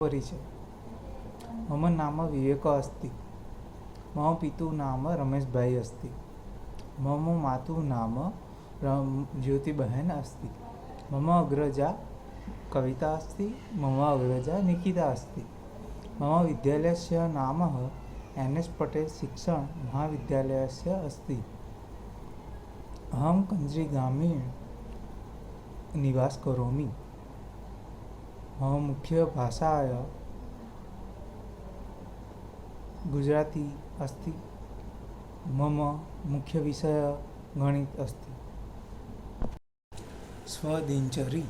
परिचय। मम नाम विवेक अस्ति। मम पितुः नाम रमेशभाई अस्ति। मम मातुः नाम ज्योतिबहेन अस्ति। मम अग्रजा कविता अस्ति। मम अग्रजा निकिता अस्ति। मम विद्यालयस्य नाम NS पटेल शिक्षण महाविद्यालयस्य अस्ति। अहं कञ्ज्रिग्रामे निवास करोमि। मम मुख्य भाषा गुजराती अस्ति। मम मुख्य विषय गणित अस्ति। स्वदिनचरी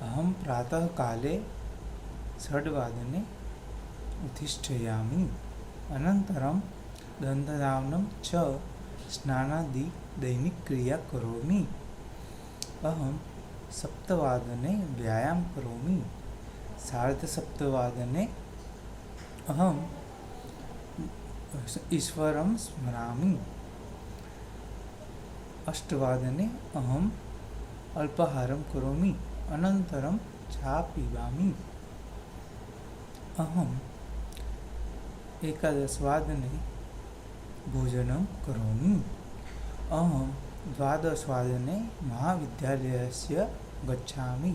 अहं प्रातःकाले 6:00 उत्तिष्ठामि। अनन्तरं दन्तधावनं च स्नानादि दैनिकक्रिया करोमि। अहं 7:00 व्यायामं करोमि। 7:30 अहं ईश्वरं स्मरामि। 8:00 अहम् अल्पाहारं करोमि। अनन्तरं चा पिबामि। अहं 11:00 भोजनं करोमि। अहं 12:00 महाविद्यालयस्य गच्छामि।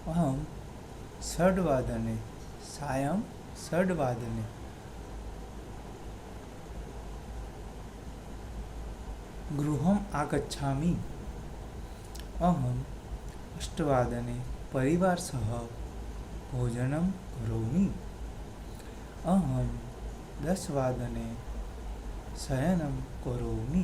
अहं 6:00 सायं 6:00 गृहम् आगच्छामि। अहं 8:00 परिवारसह भोजनं करोमि। अहं 10:00 शयनं करोमि।